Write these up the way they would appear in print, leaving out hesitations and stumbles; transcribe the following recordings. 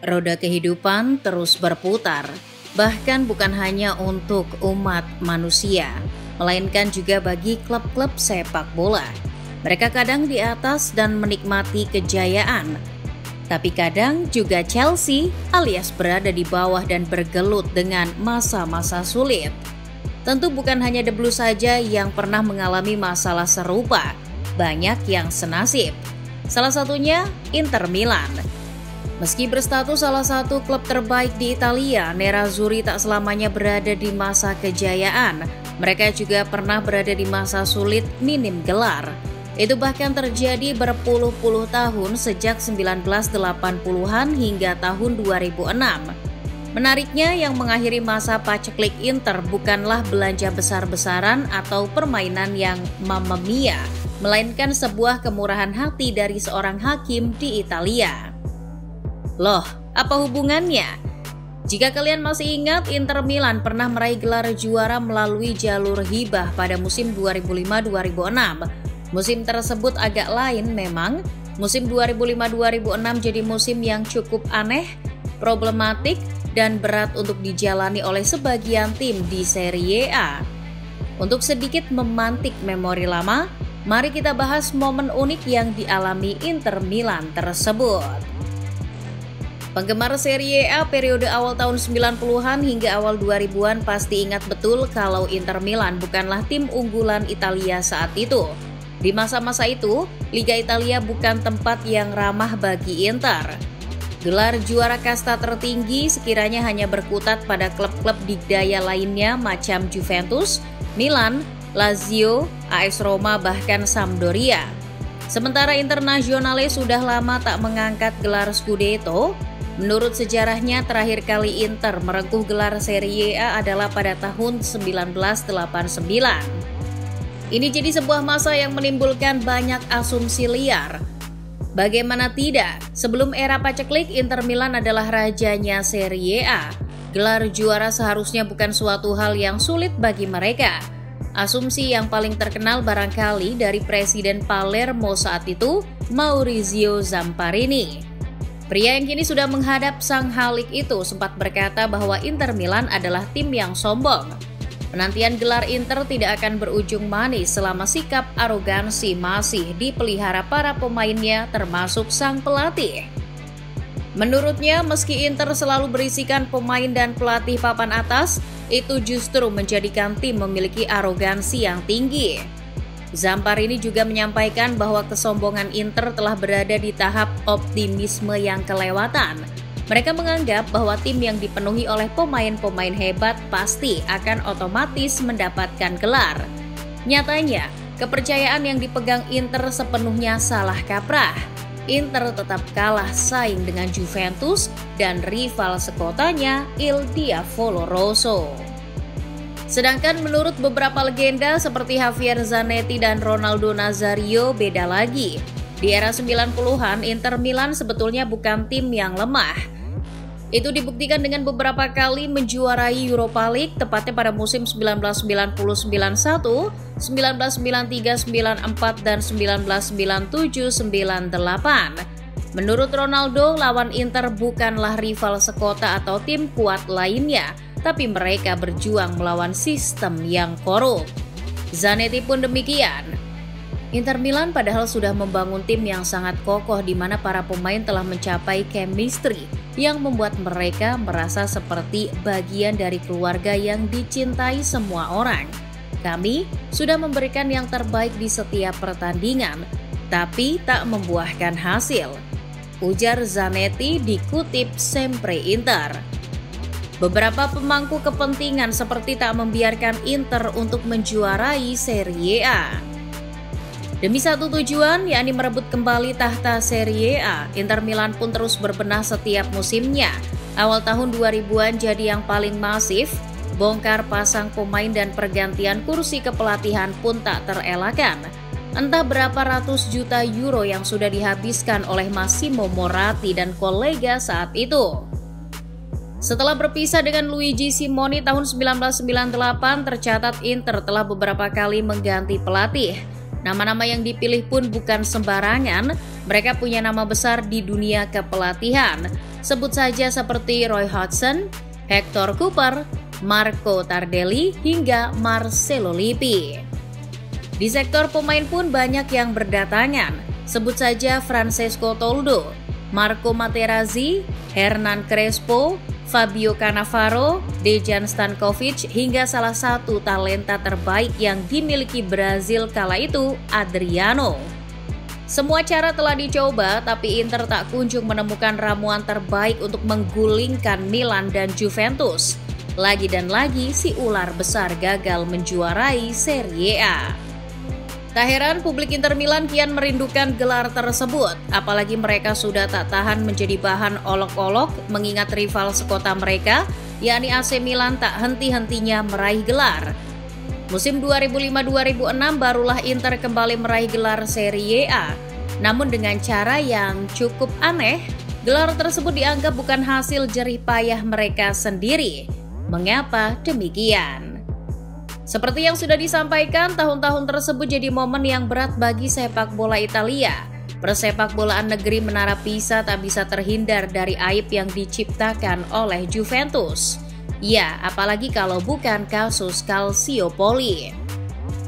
Roda kehidupan terus berputar, bahkan bukan hanya untuk umat manusia, melainkan juga bagi klub-klub sepak bola. Mereka kadang di atas dan menikmati kejayaan, tapi kadang juga Chelsea alias berada di bawah dan bergelut dengan masa-masa sulit. Tentu bukan hanya The Blues saja yang pernah mengalami masalah serupa, banyak yang senasib. Salah satunya Inter Milan. Meski berstatus salah satu klub terbaik di Italia, Nerazzurri tak selamanya berada di masa kejayaan. Mereka juga pernah berada di masa sulit minim gelar. Itu bahkan terjadi berpuluh-puluh tahun sejak 1980-an hingga tahun 2006. Menariknya, yang mengakhiri masa paceklik Inter bukanlah belanja besar-besaran atau permainan yang mamma mia, melainkan sebuah kemurahan hati dari seorang hakim di Italia. Loh, apa hubungannya? Jika kalian masih ingat, Inter Milan pernah meraih gelar juara melalui jalur hibah pada musim 2005-2006. Musim tersebut agak lain memang. Musim 2005-2006 jadi musim yang cukup aneh, problematik, dan berat untuk dijalani oleh sebagian tim di Serie A. Untuk sedikit memantik memori lama, mari kita bahas momen unik yang dialami Inter Milan tersebut. Penggemar Serie A periode awal tahun 90-an hingga awal 2000-an pasti ingat betul kalau Inter Milan bukanlah tim unggulan Italia saat itu. Di masa-masa itu, Liga Italia bukan tempat yang ramah bagi Inter. Gelar juara kasta tertinggi sekiranya hanya berkutat pada klub-klub digdaya lainnya macam Juventus, Milan, Lazio, AS Roma, bahkan Sampdoria. Sementara Internazionale sudah lama tak mengangkat gelar Scudetto. Menurut sejarahnya, terakhir kali Inter merengkuh gelar Serie A adalah pada tahun 1989. Ini jadi sebuah masa yang menimbulkan banyak asumsi liar. Bagaimana tidak, sebelum era paceklik, Inter Milan adalah rajanya Serie A. Gelar juara seharusnya bukan suatu hal yang sulit bagi mereka. Asumsi yang paling terkenal barangkali dari Presiden Palermo saat itu, Maurizio Zamparini. Pria yang kini sudah menghadap sang halik itu sempat berkata bahwa Inter Milan adalah tim yang sombong. Penantian gelar Inter tidak akan berujung manis selama sikap arogansi masih dipelihara para pemainnya termasuk sang pelatih. Menurutnya, meski Inter selalu berisikan pemain dan pelatih papan atas, itu justru menjadikan tim memiliki arogansi yang tinggi. Zamparini juga menyampaikan bahwa kesombongan Inter telah berada di tahap optimisme yang kelewatan. Mereka menganggap bahwa tim yang dipenuhi oleh pemain-pemain hebat pasti akan otomatis mendapatkan gelar. Nyatanya, kepercayaan yang dipegang Inter sepenuhnya salah kaprah. Inter tetap kalah saing dengan Juventus dan rival sekotanya Il Diavolo Rosso. Sedangkan menurut beberapa legenda seperti Javier Zanetti dan Ronaldo Nazario beda lagi. Di era 90-an, Inter Milan sebetulnya bukan tim yang lemah. Itu dibuktikan dengan beberapa kali menjuarai Europa League, tepatnya pada musim 1990-91, 1993-94, dan 1997-98. Menurut Ronaldo, lawan Inter bukanlah rival sekota atau tim kuat lainnya, tapi mereka berjuang melawan sistem yang korup. Zanetti pun demikian. Inter Milan padahal sudah membangun tim yang sangat kokoh di mana para pemain telah mencapai chemistry yang membuat mereka merasa seperti bagian dari keluarga yang dicintai semua orang. Kami sudah memberikan yang terbaik di setiap pertandingan, tapi tak membuahkan hasil, ujar Zanetti dikutip Sempre Inter. Beberapa pemangku kepentingan seperti tak membiarkan Inter untuk menjuarai Serie A. Demi satu tujuan, yakni merebut kembali tahta Serie A, Inter Milan pun terus berbenah setiap musimnya. Awal tahun 2000-an jadi yang paling masif, bongkar pasang pemain dan pergantian kursi kepelatihan pun tak terelakkan. Entah berapa ratus juta euro yang sudah dihabiskan oleh Massimo Moratti dan kolega saat itu. Setelah berpisah dengan Luigi Simoni tahun 1998, tercatat Inter telah beberapa kali mengganti pelatih. Nama-nama yang dipilih pun bukan sembarangan, mereka punya nama besar di dunia kepelatihan. Sebut saja seperti Roy Hodgson, Hector Cooper, Marco Tardelli, hingga Marcelo Lippi. Di sektor pemain pun banyak yang berdatangan. Sebut saja Francesco Toldo, Marco Materazzi, Hernan Crespo, Fabio Cannavaro, Dejan Stankovic, hingga salah satu talenta terbaik yang dimiliki Brazil kala itu, Adriano. Semua cara telah dicoba, tapi Inter tak kunjung menemukan ramuan terbaik untuk menggulingkan Milan dan Juventus. Lagi dan lagi si ular besar gagal menjuarai Serie A. Tak heran publik Inter Milan kian merindukan gelar tersebut, apalagi mereka sudah tak tahan menjadi bahan olok-olok mengingat rival sekota mereka, yakni AC Milan tak henti-hentinya meraih gelar. Musim 2005-2006 barulah Inter kembali meraih gelar Serie A, namun dengan cara yang cukup aneh. Gelar tersebut dianggap bukan hasil jerih payah mereka sendiri. Mengapa demikian? Seperti yang sudah disampaikan, tahun-tahun tersebut jadi momen yang berat bagi sepak bola Italia. Persepak bolaan negeri Menara Pisa tak bisa terhindar dari aib yang diciptakan oleh Juventus. Ya, apalagi kalau bukan kasus Calciopoli.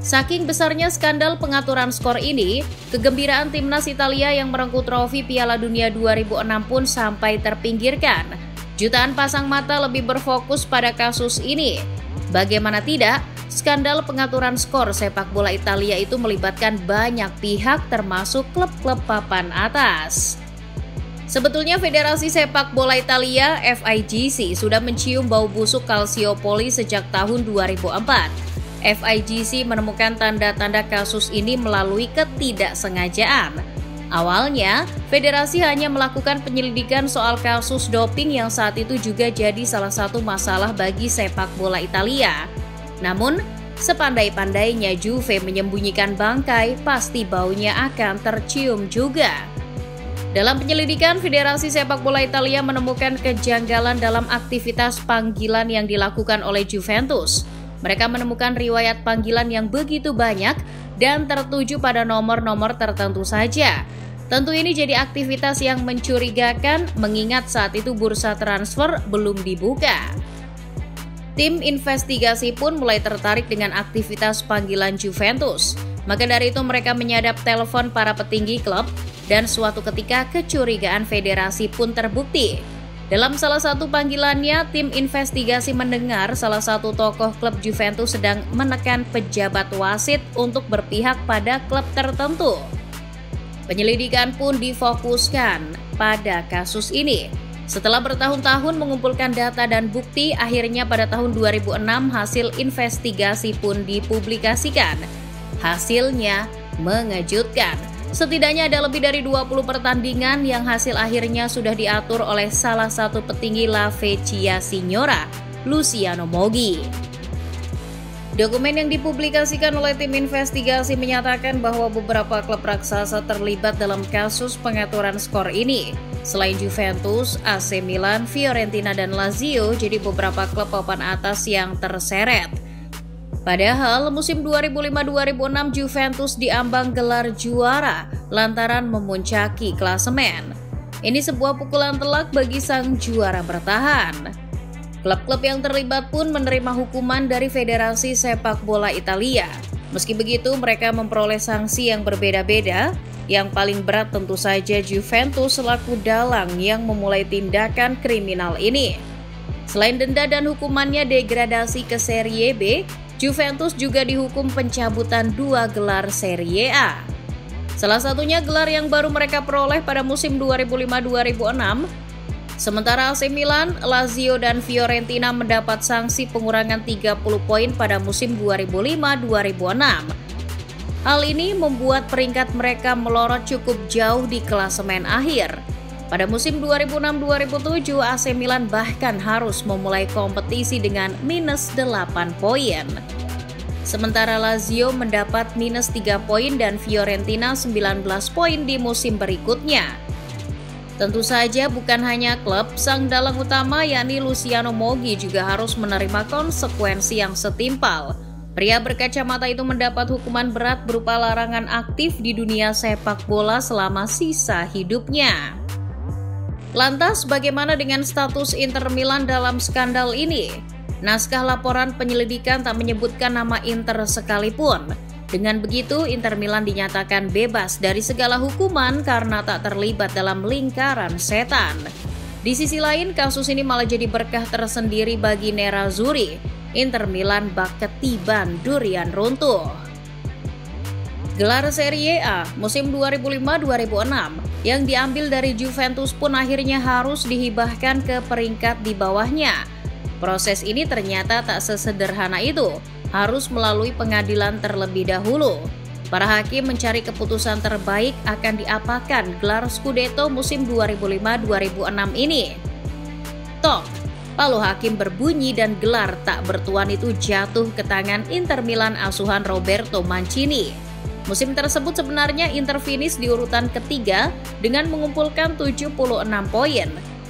Saking besarnya skandal pengaturan skor ini, kegembiraan timnas Italia yang merengkuh trofi Piala Dunia 2006 pun sampai terpinggirkan. Jutaan pasang mata lebih berfokus pada kasus ini. Bagaimana tidak, skandal pengaturan skor sepak bola Italia itu melibatkan banyak pihak termasuk klub-klub papan atas. Sebetulnya Federasi Sepak Bola Italia (FIGC) sudah mencium bau busuk Calciopoli sejak tahun 2004. FIGC menemukan tanda-tanda kasus ini melalui ketidaksengajaan. Awalnya, federasi hanya melakukan penyelidikan soal kasus doping yang saat itu juga jadi salah satu masalah bagi sepak bola Italia. Namun, sepandai-pandainya Juve menyembunyikan bangkai, pasti baunya akan tercium juga. Dalam penyelidikan, Federasi Sepak Bola Italia menemukan kejanggalan dalam aktivitas panggilan yang dilakukan oleh Juventus. Mereka menemukan riwayat panggilan yang begitu banyak dan tertuju pada nomor-nomor tertentu saja. Tentu ini jadi aktivitas yang mencurigakan mengingat saat itu bursa transfer belum dibuka. Tim investigasi pun mulai tertarik dengan aktivitas panggilan Juventus. Maka dari itu mereka menyadap telepon para petinggi klub dan suatu ketika kecurigaan federasi pun terbukti. Dalam salah satu panggilannya, tim investigasi mendengar salah satu tokoh klub Juventus sedang menekan pejabat wasit untuk berpihak pada klub tertentu. Penyelidikan pun difokuskan pada kasus ini. Setelah bertahun-tahun mengumpulkan data dan bukti, akhirnya pada tahun 2006 hasil investigasi pun dipublikasikan. Hasilnya mengejutkan. Setidaknya ada lebih dari 20 pertandingan yang hasil akhirnya sudah diatur oleh salah satu petinggi La Vecchia Signora, Luciano Moggi. Dokumen yang dipublikasikan oleh tim investigasi menyatakan bahwa beberapa klub raksasa terlibat dalam kasus pengaturan skor ini. Selain Juventus, AC Milan, Fiorentina, dan Lazio, jadi beberapa klub papan atas yang terseret. Padahal musim 2005-2006 Juventus diambang gelar juara lantaran memuncaki klasemen. Ini sebuah pukulan telak bagi sang juara bertahan. Klub-klub yang terlibat pun menerima hukuman dari Federasi Sepak Bola Italia. Meski begitu, mereka memperoleh sanksi yang berbeda-beda. Yang paling berat tentu saja Juventus selaku dalang yang memulai tindakan kriminal ini. Selain denda dan hukumannya degradasi ke Serie B, Juventus juga dihukum pencabutan 2 gelar Serie A. Salah satunya gelar yang baru mereka peroleh pada musim 2005-2006. Sementara AC Milan, Lazio, dan Fiorentina mendapat sanksi pengurangan 30 poin pada musim 2005-2006. Hal ini membuat peringkat mereka melorot cukup jauh di klasemen akhir. Pada musim 2006-2007, AC Milan bahkan harus memulai kompetisi dengan minus 8 poin. Sementara Lazio mendapat minus 3 poin dan Fiorentina 19 poin di musim berikutnya. Tentu saja bukan hanya klub, sang dalang utama yakni Luciano Moggi juga harus menerima konsekuensi yang setimpal. Pria berkacamata itu mendapat hukuman berat berupa larangan aktif di dunia sepak bola selama sisa hidupnya. Lantas bagaimana dengan status Inter Milan dalam skandal ini? Naskah laporan penyelidikan tak menyebutkan nama Inter sekalipun. Dengan begitu, Inter Milan dinyatakan bebas dari segala hukuman karena tak terlibat dalam lingkaran setan. Di sisi lain, kasus ini malah jadi berkah tersendiri bagi Nerazzurri. Inter Milan bak ketiban durian runtuh. Gelar Serie A musim 2005-2006 yang diambil dari Juventus pun akhirnya harus dihibahkan ke peringkat di bawahnya. Proses ini ternyata tak sesederhana itu, harus melalui pengadilan terlebih dahulu. Para hakim mencari keputusan terbaik akan diapakan gelar Scudetto musim 2005-2006 ini. Tok, palu hakim berbunyi dan gelar tak bertuan itu jatuh ke tangan Inter Milan asuhan Roberto Mancini. Musim tersebut sebenarnya Inter finish di urutan ketiga dengan mengumpulkan 76 poin.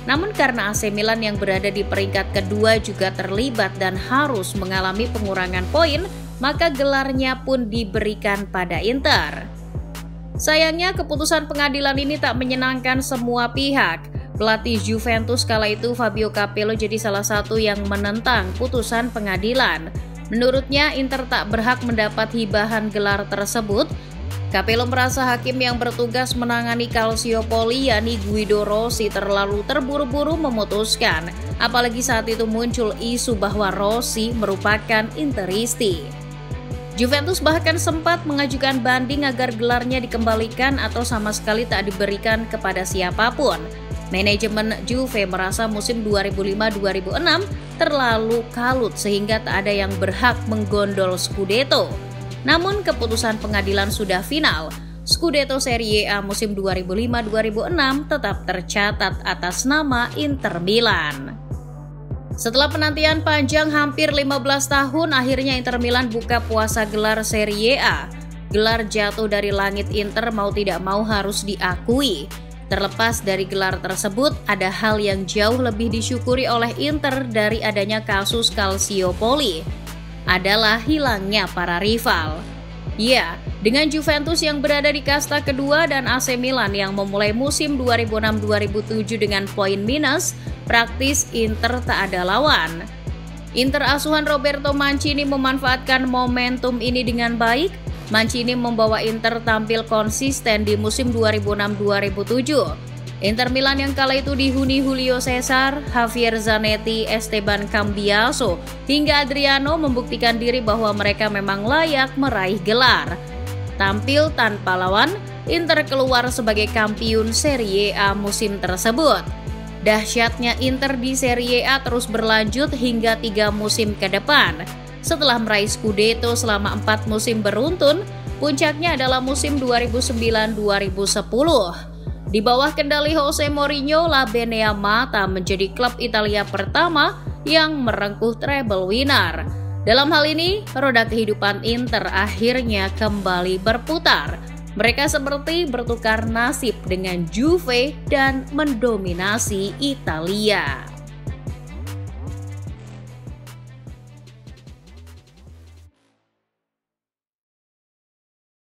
Namun karena AC Milan yang berada di peringkat kedua juga terlibat dan harus mengalami pengurangan poin, maka gelarnya pun diberikan pada Inter. Sayangnya keputusan pengadilan ini tak menyenangkan semua pihak. Pelatih Juventus kala itu Fabio Capello jadi salah satu yang menentang putusan pengadilan. Menurutnya Inter tak berhak mendapat hibahan gelar tersebut. Capello merasa hakim yang bertugas menangani Calciopoli yakni Guido Rossi terlalu terburu-buru memutuskan. Apalagi saat itu muncul isu bahwa Rossi merupakan Interisti. Juventus bahkan sempat mengajukan banding agar gelarnya dikembalikan atau sama sekali tak diberikan kepada siapapun. Manajemen Juve merasa musim 2005-2006 terlalu kalut sehingga tak ada yang berhak menggondol Scudetto. Namun keputusan pengadilan sudah final. Scudetto Serie A musim 2005-2006 tetap tercatat atas nama Inter Milan. Setelah penantian panjang hampir 15 tahun, akhirnya Inter Milan buka puasa gelar Serie A. Gelar jatuh dari langit Inter mau tidak mau harus diakui. Terlepas dari gelar tersebut, ada hal yang jauh lebih disyukuri oleh Inter dari adanya kasus Calciopoli, adalah hilangnya para rival. Ya, dengan Juventus yang berada di kasta kedua dan AC Milan yang memulai musim 2006-2007 dengan poin minus, praktis Inter tak ada lawan. Inter asuhan Roberto Mancini memanfaatkan momentum ini dengan baik. Mancini membawa Inter tampil konsisten di musim 2006-2007. Inter Milan yang kala itu dihuni Julio Cesar, Javier Zanetti, Esteban Cambiaso, hingga Adriano membuktikan diri bahwa mereka memang layak meraih gelar. Tampil tanpa lawan, Inter keluar sebagai kampiun Serie A musim tersebut. Dahsyatnya Inter di Serie A terus berlanjut hingga 3 musim ke depan. Setelah meraih Scudetto selama 4 musim beruntun, puncaknya adalah musim 2009-2010. Di bawah kendali Jose Mourinho, La Beneamata menjadi klub Italia pertama yang merengkuh treble winner. Dalam hal ini, roda kehidupan Inter akhirnya kembali berputar. Mereka seperti bertukar nasib dengan Juve dan mendominasi Italia.